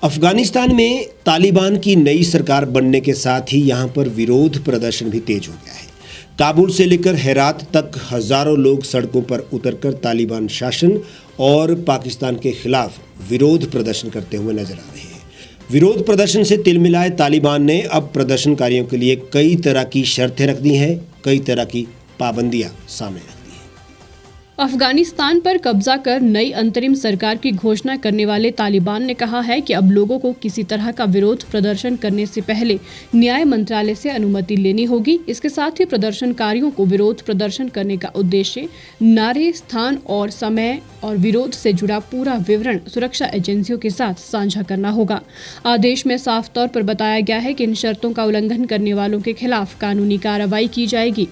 अफगानिस्तान में तालिबान की नई सरकार बनने के साथ ही यहां पर विरोध प्रदर्शन भी तेज हो गया है। काबुल से लेकर हेरात तक हजारों लोग सड़कों पर उतरकर तालिबान शासन और पाकिस्तान के खिलाफ विरोध प्रदर्शन करते हुए नजर आ रहे हैं। विरोध प्रदर्शन से तिलमिलाए तालिबान ने अब प्रदर्शनकारियों के लिए कई तरह की शर्तें रख दी हैं, कई तरह की पाबंदियां सामने रख दी हैं। अफगानिस्तान पर कब्जा कर नई अंतरिम सरकार की घोषणा करने वाले तालिबान ने कहा है कि अब लोगों को किसी तरह का विरोध प्रदर्शन करने से पहले न्याय मंत्रालय से अनुमति लेनी होगी। इसके साथ ही प्रदर्शनकारियों को विरोध प्रदर्शन करने का उद्देश्य, नारे, स्थान और समय और विरोध से जुड़ा पूरा विवरण सुरक्षा एजेंसियों के साथ साझा करना होगा। आदेश में साफ तौर पर बताया गया है कि इन शर्तों का उल्लंघन करने वालों के खिलाफ कानूनी कार्रवाई की जाएगी।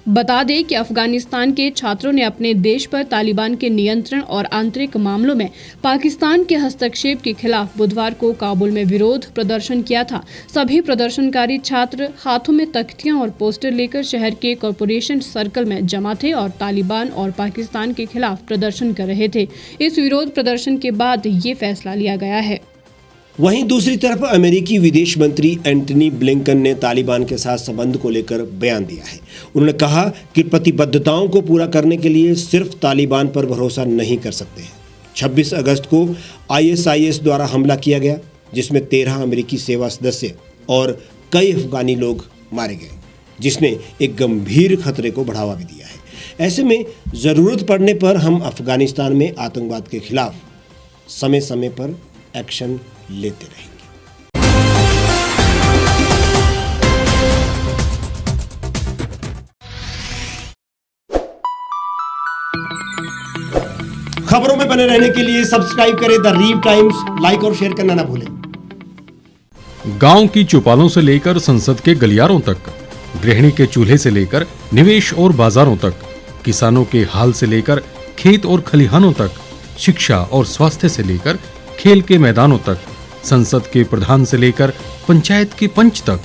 बता दें कि अफगानिस्तान के छात्रों ने अपने देश पर तालिबान के नियंत्रण और आंतरिक मामलों में पाकिस्तान के हस्तक्षेप के खिलाफ बुधवार को काबुल में विरोध प्रदर्शन किया था। सभी प्रदर्शनकारी छात्र हाथों में तख्तियां और पोस्टर लेकर शहर के कॉरपोरेशन सर्कल में जमा थे और तालिबान और पाकिस्तान के खिलाफ प्रदर्शन कर रहे थे। इस विरोध प्रदर्शन के बाद ये फैसला लिया गया है। वहीं दूसरी तरफ अमेरिकी विदेश मंत्री एंटनी ब्लिंकन ने तालिबान के साथ संबंध को लेकर बयान दिया है। उन्होंने कहा कि प्रतिबद्धताओं को पूरा करने के लिए सिर्फ तालिबान पर भरोसा नहीं कर सकते हैं। 26 अगस्त को ISIS द्वारा हमला किया गया, जिसमें 13 अमेरिकी सेवा सदस्य और कई अफगानी लोग मारे गए, जिसने एक गंभीर खतरे को बढ़ावा भी दिया है। ऐसे में ज़रूरत पड़ने पर हम अफगानिस्तान में आतंकवाद के खिलाफ समय समय पर एक्शन लेते रहेंगे। खबरों में बने रहने के लिए सब्सक्राइब करें द रीव टाइम्स, लाइक और शेयर करना ना भूलें। गांव की चौपालों से लेकर संसद के गलियारों तक, गृहिणी के चूल्हे से लेकर निवेश और बाजारों तक, किसानों के हाल से लेकर खेत और खलिहानों तक, शिक्षा और स्वास्थ्य से लेकर खेल के मैदानों तक, संसद के प्रधान से लेकर पंचायत के पंच तक,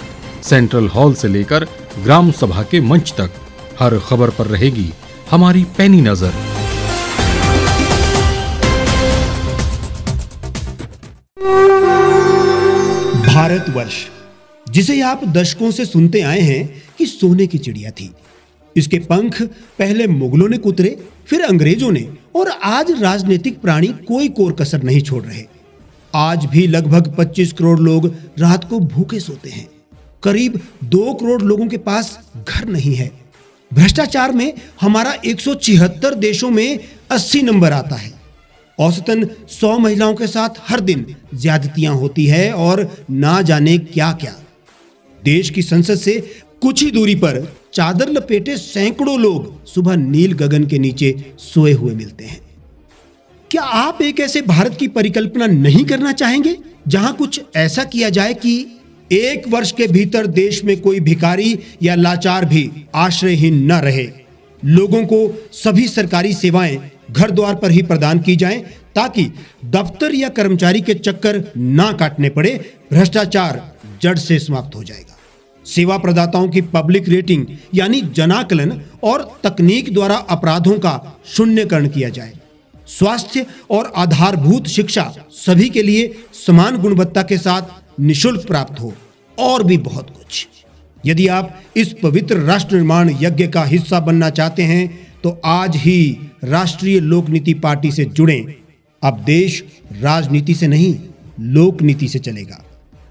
सेंट्रल हॉल से लेकर ग्राम सभा के मंच तक, हर खबर पर रहेगी हमारी पैनी नजर। भारतवर्ष, जिसे आप दशकों से सुनते आए हैं कि सोने की चिड़िया थी। इसके पंख पहले मुगलों ने कुतरे, फिर अंग्रेजों ने, और आज राजनीतिक प्राणी कोई कोर कसर नहीं छोड़ रहे। आज भी लगभग 25 करोड़ लोग रात को भूखे सोते हैं। करीब 2 करोड़ लोगों के पास घर नहीं है। भ्रष्टाचार में हमारा 176 देशों में 80 नंबर आता है। औसतन 100 महिलाओं के साथ हर दिन ज्यादतियां होती है और ना जाने क्या क्या। देश की संसद से कुछ ही दूरी पर चादर लपेटे सैकड़ों लोग सुबह नील गगन के नीचे सोए हुए मिलते हैं। क्या आप एक ऐसे भारत की परिकल्पना नहीं करना चाहेंगे जहां कुछ ऐसा किया जाए कि 1 वर्ष के भीतर देश में कोई भिखारी या लाचार भी आश्रयहीन न रहे? लोगों को सभी सरकारी सेवाएं घर द्वार पर ही प्रदान की जाएं, ताकि दफ्तर या कर्मचारी के चक्कर ना काटने पड़े। भ्रष्टाचार जड़ से समाप्त हो जाएगा। सेवा प्रदाताओं की पब्लिक रेटिंग यानी जनाकलन और तकनीक द्वारा अपराधों का शून्यकरण किया जाए। स्वास्थ्य और आधारभूत शिक्षा सभी के लिए समान गुणवत्ता के साथ निशुल्क प्राप्त हो, और भी बहुत कुछ। यदि आप इस पवित्र राष्ट्र निर्माण यज्ञ का हिस्सा बनना चाहते हैं तो आज ही राष्ट्रीय लोक नीति पार्टी से जुड़ें। अब देश राजनीति से नहीं, लोक नीति से चलेगा।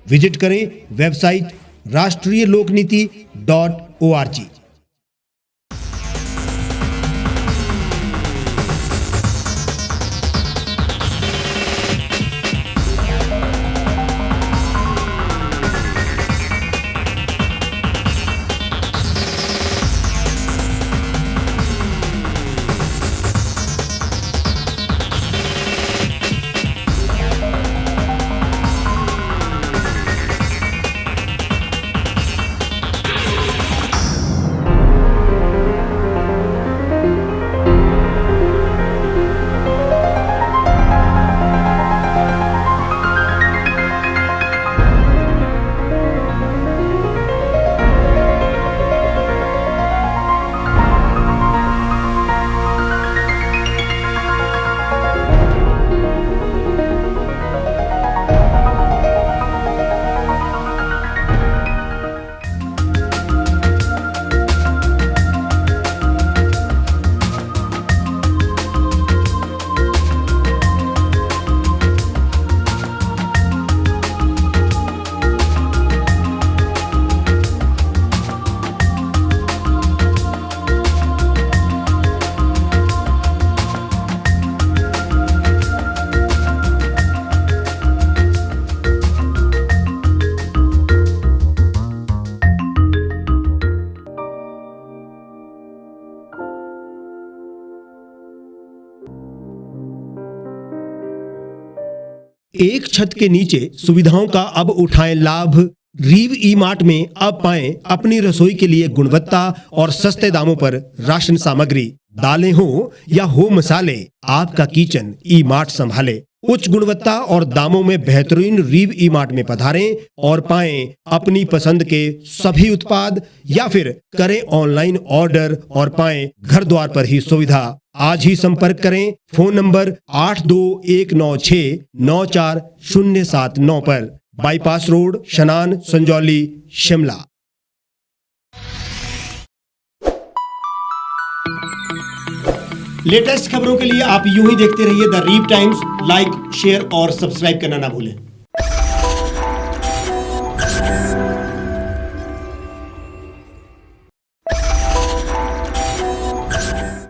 विजिट करें वेबसाइट rashtriyalokniti.org। एक छत के नीचे सुविधाओं का अब उठाएं लाभ। रीव ई मार्ट में अब पाएं अपनी रसोई के लिए गुणवत्ता और सस्ते दामों पर राशन सामग्री। दालें हो या हो मसाले, आपका किचन ई मार्ट संभाले। उच्च गुणवत्ता और दामों में बेहतरीन रीव ई मार्ट में पधारें और पाएं अपनी पसंद के सभी उत्पाद, या फिर करें ऑनलाइन ऑर्डर और पाएं घर द्वार पर ही सुविधा। आज ही संपर्क करें फोन नंबर 8219694079 पर, बाईपास रोड, शनान, संजौली, शिमला। लेटेस्ट खबरों के लिए आप यूं ही देखते रहिए द रीव टाइम्स। लाइक, शेयर और सब्सक्राइब करना ना भूलें।